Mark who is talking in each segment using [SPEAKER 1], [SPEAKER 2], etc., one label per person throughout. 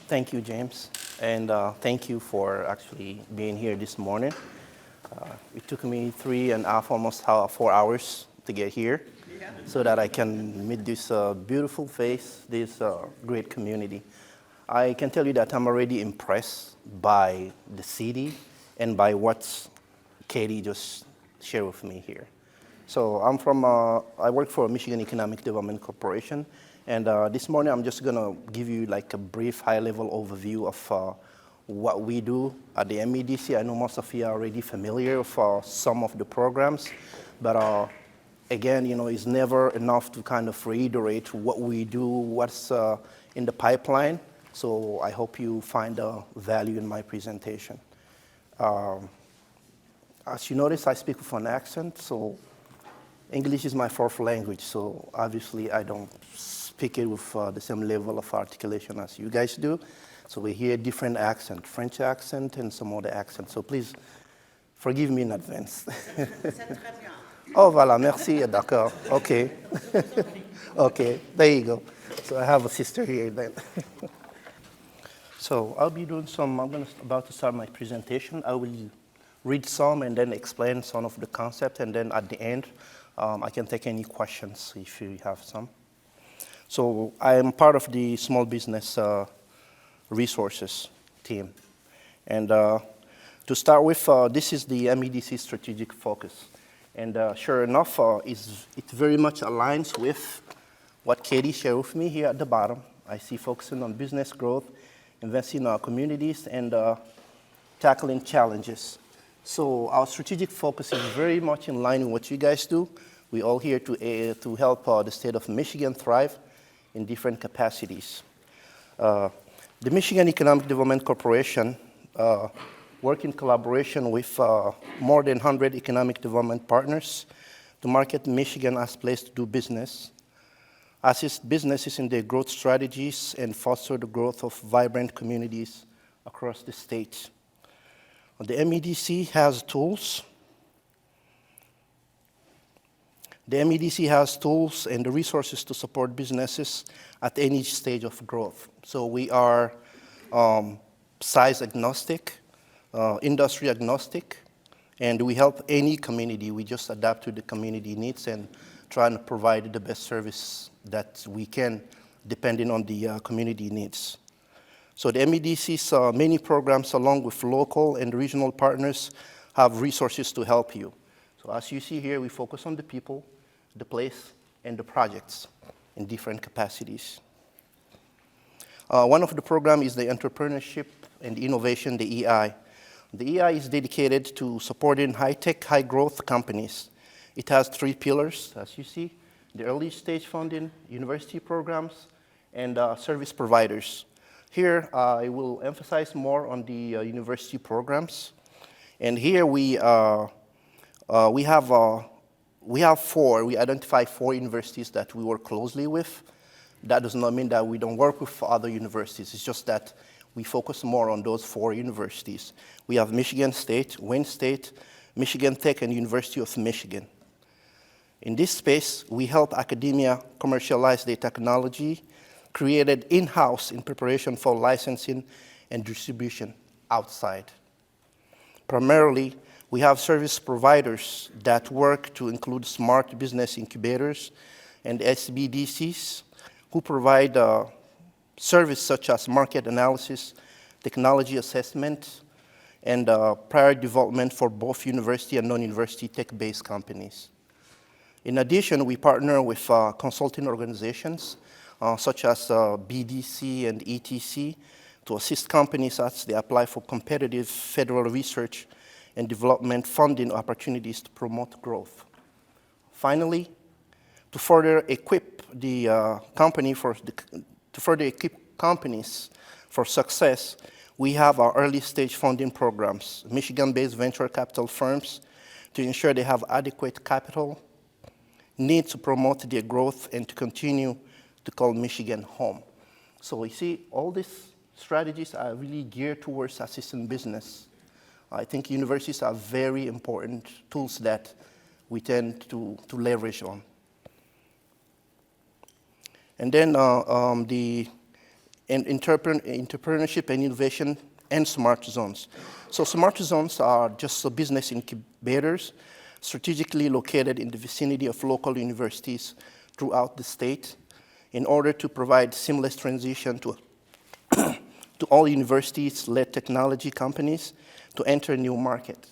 [SPEAKER 1] Thank you, James, and thank you for actually being here this morning. It took me 3.5, almost 4 hours to get here, so that I can meet this beautiful face, this great community. I can tell you that I'm already impressed by the city and by what Katie just shared with me here. So I work for Michigan Economic Development Corporation, and this morning I'm just gonna give you like a brief high-level overview of what we do at the MEDC. I know most of you are already familiar with some of the programs, but again, it's never enough to kind of reiterate what we do, what's in the pipeline. So I hope you find value in my presentation. As you notice, I speak with an accent, so English is my fourth language, so obviously I don't speak it with the same level of articulation as you guys do. So we hear different accent, French accent and some other accents. So please forgive me in advance. Oh, voilà, merci, d'accord, okay. Okay, there you go. So I have a sister here then. So I'll be doing about to start my presentation. I will read some and then explain some of the concept, and then at the end, I can take any questions if you have some. So I am part of the small business resources team. And to start with, this is the MEDC strategic focus. And sure enough, it very much aligns with what Katie shared with me here at the bottom. I see focusing on business growth, investing in our communities, and tackling challenges. So our strategic focus is very much in line with what you guys do. We're all here to help the state of Michigan thrive in different capacities. The Michigan Economic Development Corporation work in collaboration with more than 100 economic development partners to market Michigan as a place to do business, assist businesses in their growth strategies, and foster the growth of vibrant communities across the state. The MEDC has tools. The MEDC has tools and the resources to support businesses at any stage of growth. So we are size agnostic, industry agnostic, and we help any community. We just adapt to the community needs and try and provide the best service that we can, depending on the community needs. So the MEDC's many programs, along with local and regional partners, have resources to help you. So as you see here, we focus on the people, the place, and the projects in different capacities. One of the programs is the Entrepreneurship and Innovation, the EI. The EI is dedicated to supporting high-tech, high-growth companies. It has 3 pillars, as you see: the early stage funding, university programs, and service providers. Here, I will emphasize more on the university programs. And here we identify 4 universities that we work closely with. That does not mean that we don't work with other universities. It's just that we focus more on those 4 universities. We have Michigan State, Wayne State, Michigan Tech, and University of Michigan. In this space, we help academia commercialize their technology created in-house in preparation for licensing and distribution outside. Primarily, we have service providers that work to include smart business incubators and SBDCs who provide service such as market analysis, technology assessment, and prior development for both university and non-university tech-based companies. In addition, we partner with consulting organizations such as BDC and ETC to assist companies as they apply for competitive federal research and development funding opportunities to promote growth. Finally, to further equip companies for success, we have our early stage funding programs, Michigan-based venture capital firms, to ensure they have adequate capital, need to promote their growth, and to continue to call Michigan home. So you see, all these strategies are really geared towards assisting business. I think universities are very important tools that we tend to leverage on. And then and entrepreneurship and innovation, and smart zones. So smart zones are just business incubators strategically located in the vicinity of local universities throughout the state in order to provide seamless transition to all universities-led technology companies to enter new markets.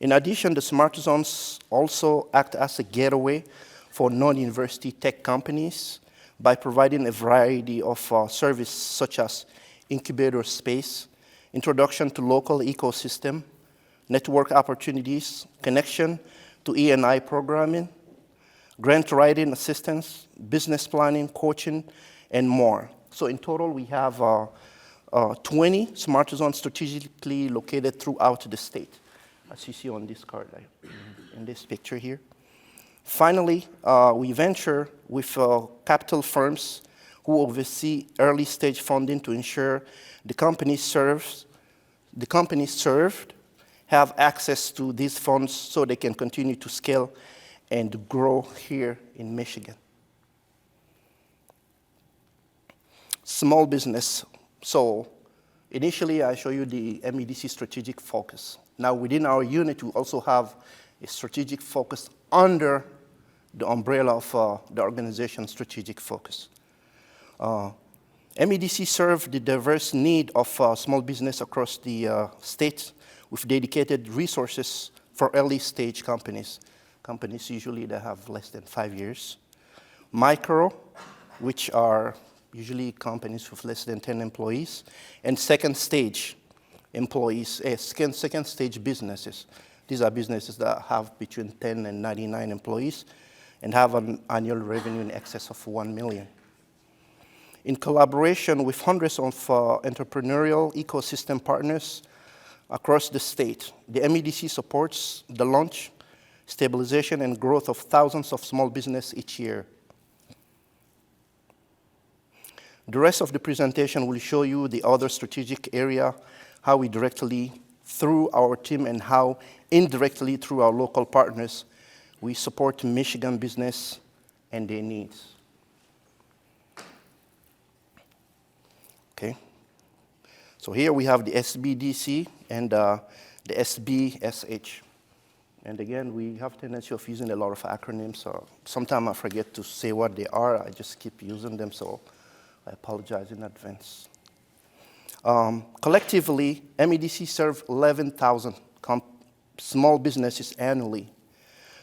[SPEAKER 1] In addition, the smart zones also act as a gateway for non-university tech companies by providing a variety of services such as incubator space, introduction to local ecosystem, network opportunities, connection to E&I programming, grant writing assistance, business planning, coaching, and more. So in total, we have 20 smart zones strategically located throughout the state, as you see on this card, in this picture here. Finally, we venture with capital firms who oversee early stage funding to ensure the companies served have access to these funds so they can continue to scale and grow here in Michigan. Small business. So initially, I show you the MEDC strategic focus. Now, within our unit, we also have a strategic focus under the umbrella of the organization's strategic focus. MEDC serves the diverse need of small business across the state with dedicated resources for early stage companies. Companies usually that have less than 5 years. Micro, which are usually companies with less than 10 employees. And second stage employees, second stage businesses. These are businesses that have between 10 and 99 employees and have an annual revenue in excess of $1 million. In collaboration with hundreds of entrepreneurial ecosystem partners across the state, the MEDC supports the launch, stabilization, and growth of thousands of small businesses each year. The rest of the presentation will show you the other strategic area, how we directly, through our team, and how indirectly through our local partners, we support Michigan business and their needs. Okay. So here we have the SBDC and the SBSH. And again, we have a tendency of using a lot of acronyms, so sometimes I forget to say what they are. I just keep using them, so I apologize in advance. Collectively, MEDC serves 11,000 small businesses annually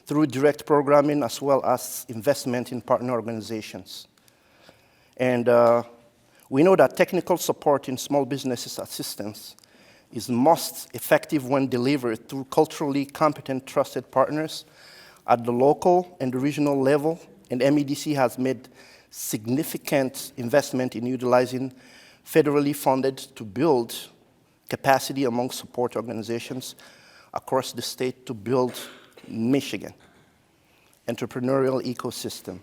[SPEAKER 1] through direct programming as well as investment in partner organizations. And we know that technical support in small businesses assistance is most effective when delivered through culturally competent, trusted partners at the local and the regional level, and MEDC has made significant investment in utilizing federally funded to build capacity among support organizations across the state to build Michigan entrepreneurial ecosystem.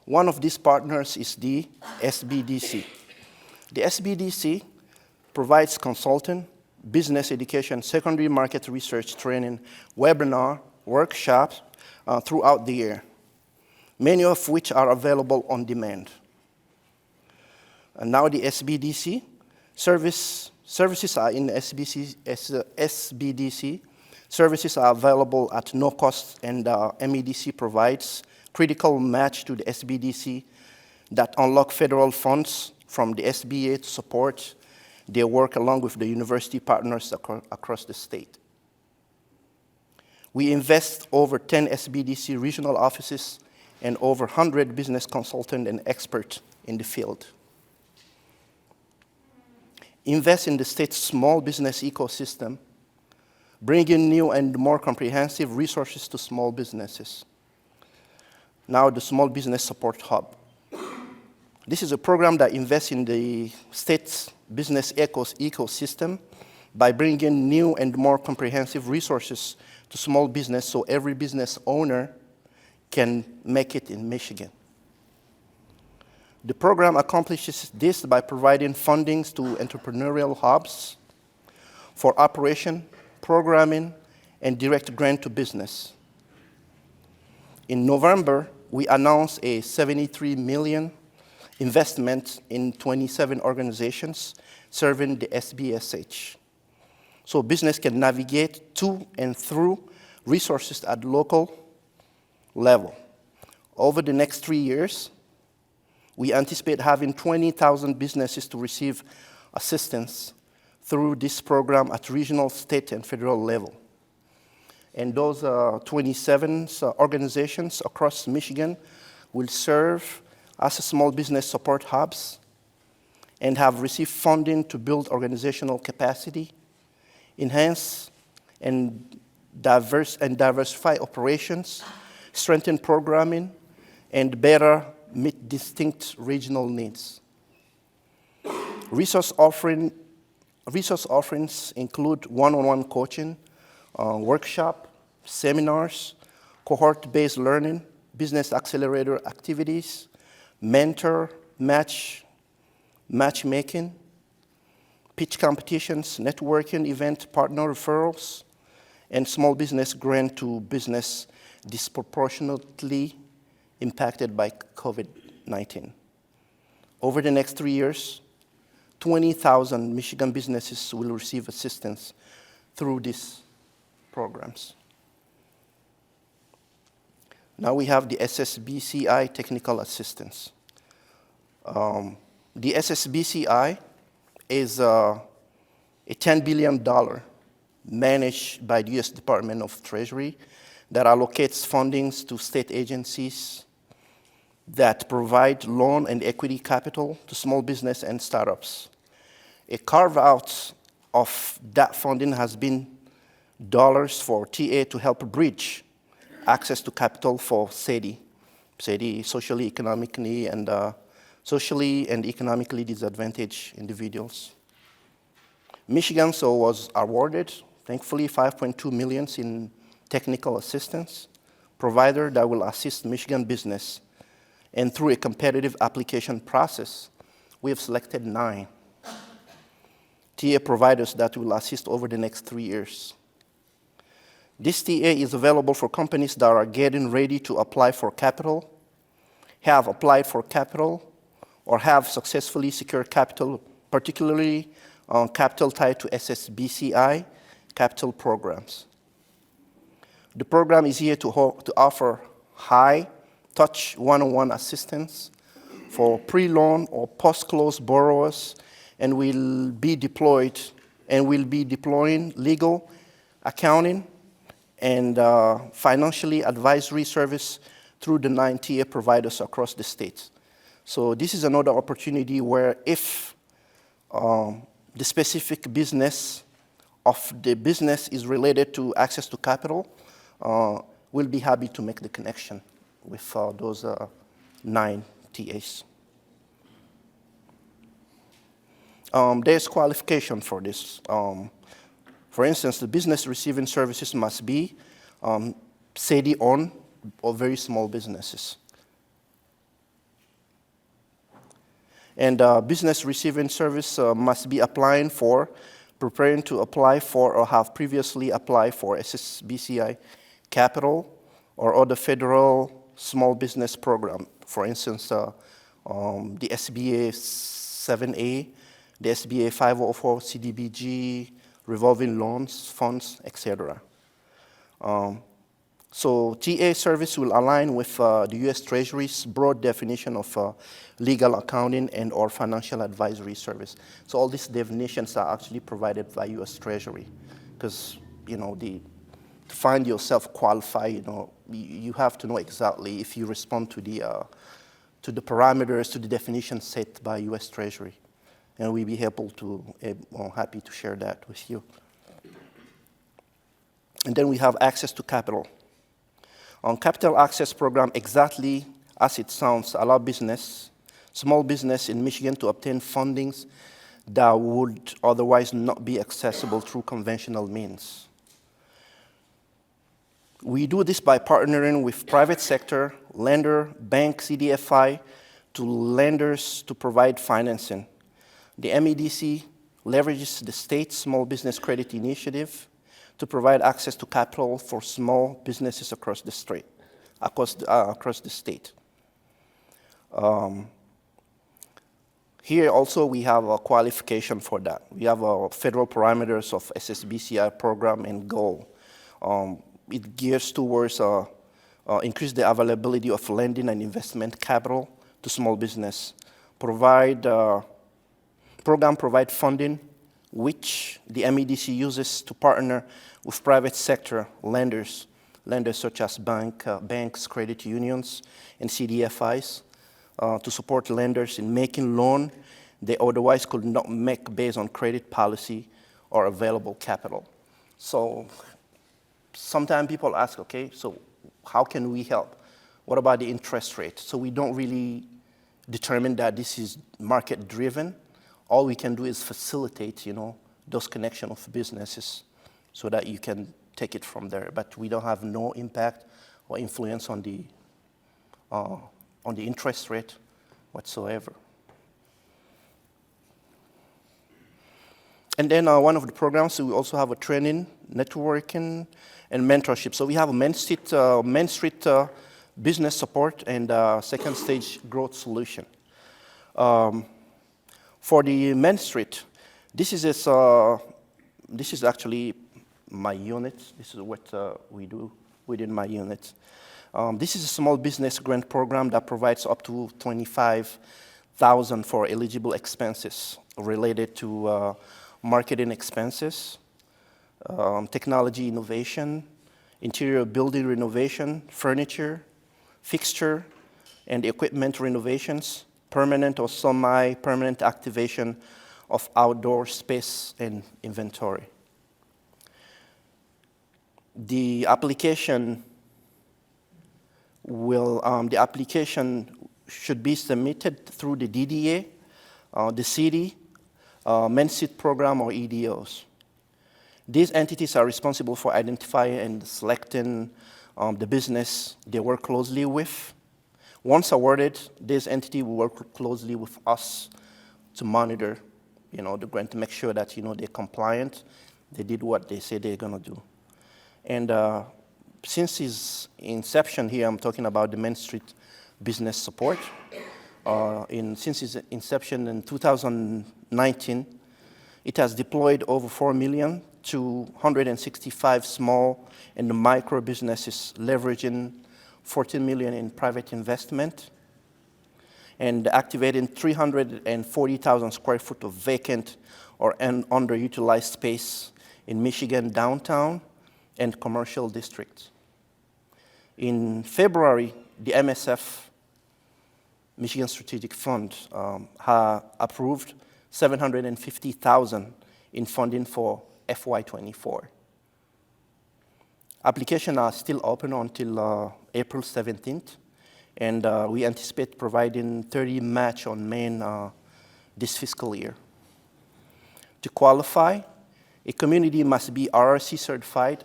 [SPEAKER 1] One of these partners is the SBDC. The SBDC provides consulting, business education, secondary market research training, webinar, workshops throughout the year, many of which are available on demand. And now the SBDC services are in SBDC. Services are available at no cost, and MEDC provides critical match to the SBDC that unlock federal funds from the SBA to support their work along with the university partners across the state. We invest over 10 SBDC regional offices and over 100 business consultants and experts in the field. Invest in the state's small business ecosystem, bringing new and more comprehensive resources to small businesses. Now, the Small Business Support Hub. This is a program that invests in the state's business ecosystem by bringing new and more comprehensive resources to small business so every business owner can make it in Michigan. The program accomplishes this by providing fundings to entrepreneurial hubs for operation, programming, and direct grant to business. In November, we announced a $73 million investment in 27 organizations serving the SBSH. So business can navigate to and through resources at local level. Over the next 3 years, we anticipate having 20,000 businesses to receive assistance through this program at regional, state, and federal level. And those 27 organizations across Michigan will serve as small business support hubs and have received funding to build organizational capacity, enhance and diversify operations, strengthen programming, and better meet distinct regional needs. Resource offerings include one-on-one coaching, workshop, seminars, cohort-based learning, business accelerator activities, mentor, matchmaking, pitch competitions, networking event partner referrals, and small business grant to business disproportionately impacted by COVID-19. Over the next 3 years, 20,000 Michigan businesses will receive assistance through these programs. Now we have the SSBCI technical assistance. The SSBCI is a $10 billion managed by the U.S. Department of Treasury that allocates fundings to state agencies that provide loan and equity capital to small business and startups. A carve-out of that funding has been dollars for TA to help bridge access to capital for SEDI, socially, economically, and economically disadvantaged individuals. Michigan was awarded, thankfully, $5.2 million in technical assistance provider that will assist Michigan business. And through a competitive application process, we have selected 9 TA providers that will assist over the next 3 years. This TA is available for companies that are getting ready to apply for capital, have applied for capital, or have successfully secured capital, particularly capital tied to SSBCI capital programs. The program is here to offer high-touch one-on-one assistance for pre-loan or post-close borrowers, and will be deploying legal, accounting, and financially advisory service through the 9 TA providers across the state. So this is another opportunity where if the specific business of the business is related to access to capital, we'll be happy to make the connection with those 9 TAs. There's qualification for this. For instance, the business receiving services must be SEDI-owned or very small businesses. And business receiving service must be preparing to apply for or have previously applied for SSBCI capital or other federal small business program. For instance, the SBA 7A, the SBA 504, CDBG, revolving loans, funds, etc. So TA service will align with the U.S. Treasury's broad definition of legal accounting and or financial advisory service. So all these definitions are actually provided by U.S. Treasury, because to find yourself qualified, you have to know exactly if you respond to the parameters, to the definition set by U.S. Treasury, and we'll be happy to share that with you. And then we have access to capital. Capital access program, exactly as it sounds, allow small business in Michigan to obtain fundings that would otherwise not be accessible through conventional means. We do this by partnering with private sector, lender, bank, CDFI, to lenders to provide financing. The MEDC leverages the state Small Business Credit Initiative to provide access to capital for small businesses across the state. Here also we have a qualification for that. We have federal parameters of SSBCI program and goal. It gears towards increase the availability of lending and investment capital to small business. Program provide funding which the MEDC uses to partner with private sector lenders such as banks, credit unions, and CDFIs to support lenders in making loan they otherwise could not make based on credit policy or available capital. So sometimes people ask, okay, so how can we help? What about the interest rate? So we don't really determine that this is market driven. All we can do is facilitate, those connections of businesses so that you can take it from there. But we don't have no impact or influence on the interest rate whatsoever. And then one of the programs, so we also have a training, networking, and mentorship. So we have a Main Street business support and second stage growth solution. For the Main Street, this is actually my unit. This is what we do within my unit. This is a small business grant program that provides up to $25,000 for eligible expenses related to marketing expenses, technology innovation, interior building renovation, furniture, fixture, and equipment renovations, permanent or semi-permanent activation of outdoor space and inventory. The application should be submitted through the DDA, the city, Main Street program, or EDOs. These entities are responsible for identifying and selecting the business they work closely with. Once awarded, this entity will work closely with us to monitor, the grant, to make sure that, they're compliant, they did what they say they're gonna do. And since its inception here, I'm talking about the Main Street business support. Since its inception in 2019, it has deployed over $4 million to 165 small and micro businesses, leveraging $14 million in private investment, and activating 340,000 square foot of vacant or underutilized space in Michigan downtown and commercial districts. In February, the MSF, Michigan Strategic Fund, approved $750,000 in funding for FY24. Applications are still open until April 17th, and we anticipate providing 30 match on Main this fiscal year. To qualify, a community must be RRC certified,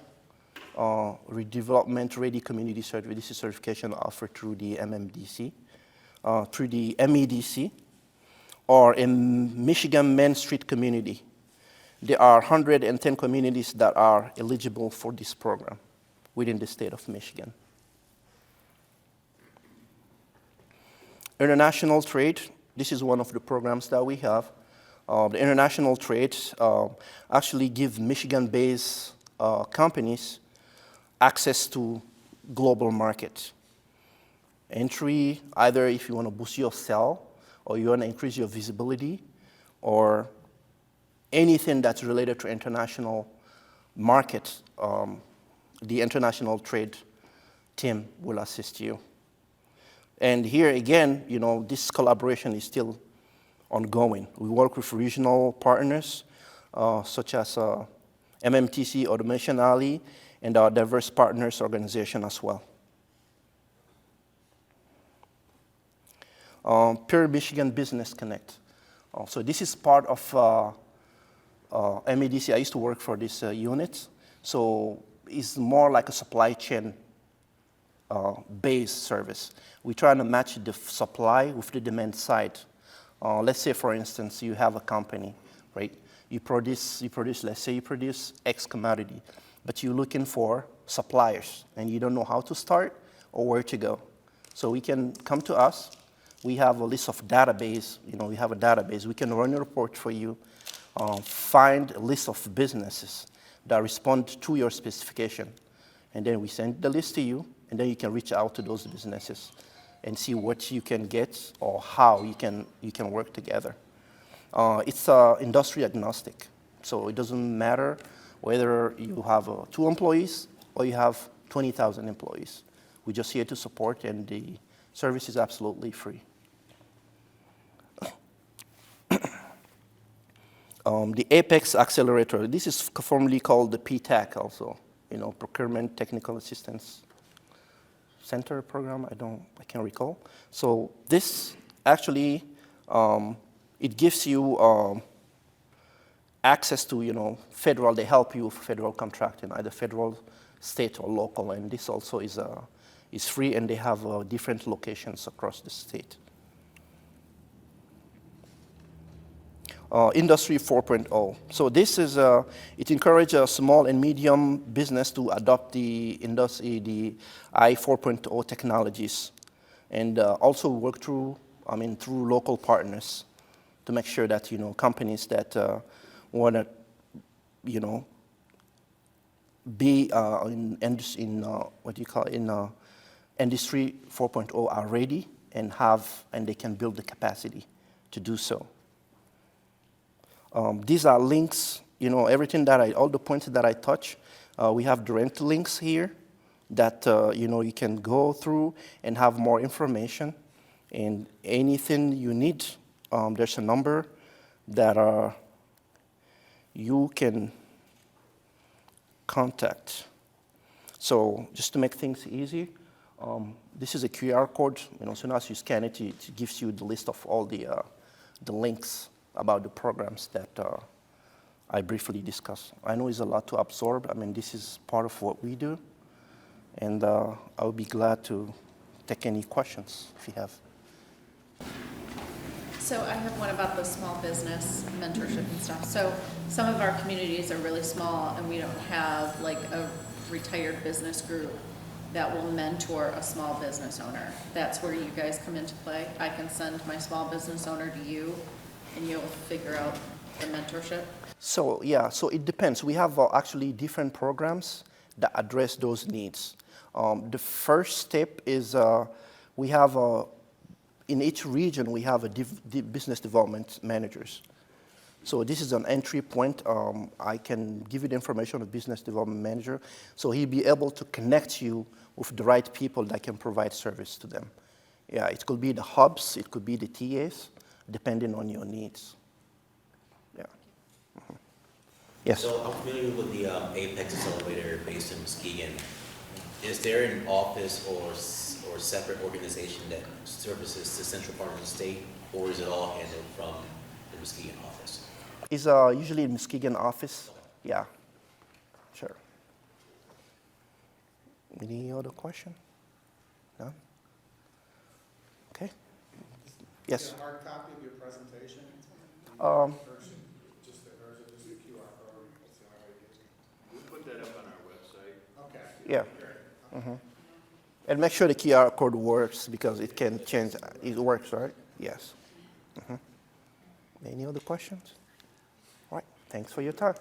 [SPEAKER 1] redevelopment ready community certificate. This is certification offered through the MMDC, through the MEDC, or a Michigan Main Street community. There are 110 communities that are eligible for this program within the state of Michigan. International trade, this is one of the programs that we have. The international trade actually gives Michigan-based companies access to global markets. Entry, either if you want to boost your sell, or you want to increase your visibility, or anything that's related to international market, the international trade team will assist you. And here again, this collaboration is still ongoing. We work with regional partners, such as MMDC, Automation Alley, and our diverse partners organization as well. Pure Michigan Business Connect. So this is part of MEDC. I used to work for this unit. So it's more like a supply chain based service. We try to match the supply with the demand side. Let's say, for instance, you have a company, right? You produce, let's say you produce X commodity, but you're looking for suppliers, and you don't know how to start or where to go. So we can come to us, we have a list of database. We have a database. We can run a report for you, find a list of businesses that respond to your specification. And then we send the list to you, and then you can reach out to those businesses and see what you can get or how you can work together. It's industry agnostic, so it doesn't matter whether you have 2 employees or you have 20,000 employees. We're just here to support, and the service is absolutely free. The Apex Accelerator, this is formerly called the PTAC also, Procurement Technical Assistance Center program, I can't recall. So this actually, it gives you access to, federal, they help you with federal contracting, either federal, state, or local, and this also is free, and they have different locations across the state. Industry 4.0. So this is, it encourages small and medium business to adopt the I 4.0 technologies, and also work through local partners to make sure that, companies that want to, be in Industry 4.0 are ready and they can build the capacity to do so. These are links, everything all the points that I touch, we have direct links here that, you can go through and have more information, and anything you need, there's a number that you can contact. So just to make things easy, this is a QR code. As soon as you scan it, it gives you the list of all the links about the programs that I briefly discussed. I know it's a lot to absorb. This is part of what we do, and I'll be glad to take any questions if you have.
[SPEAKER 2] So I have one about the small business mentorship and stuff. So some of our communities are really small, and we don't have like a retired business group that will mentor a small business owner. That's where you guys come into play. I can send my small business owner to you, and you'll figure out the mentorship?
[SPEAKER 1] So yeah, so it depends. We have actually different programs that address those needs. The first step is we have, in each region, we have a business development managers. So this is an entry point. I can give you the information of business development manager, so he'll be able to connect you with the right people that can provide service to them. Yeah, it could be the hubs, it could be the TAs, depending on your needs. Yeah. Mm-hmm. Yes?
[SPEAKER 3] So I'm familiar with the Apex Accelerator based in Muskegon. Is there an office or separate organization that services the central part of the state, or is it all handled from the Muskegon office?
[SPEAKER 1] It's usually a Muskegon office. Yeah, sure. Any other question? No? Okay. Yes.
[SPEAKER 4] A hard copy of your presentation?
[SPEAKER 1] Version,
[SPEAKER 4] or is it just a QR code? What's the only way to use it?
[SPEAKER 5] We put that up on our website.
[SPEAKER 4] Okay.
[SPEAKER 1] Yeah.
[SPEAKER 4] Great.
[SPEAKER 1] Mm-hmm. And make sure the QR code works, because it can change. It works, right? Yes. Mm-hmm. Any other questions? All right. Thanks for your time.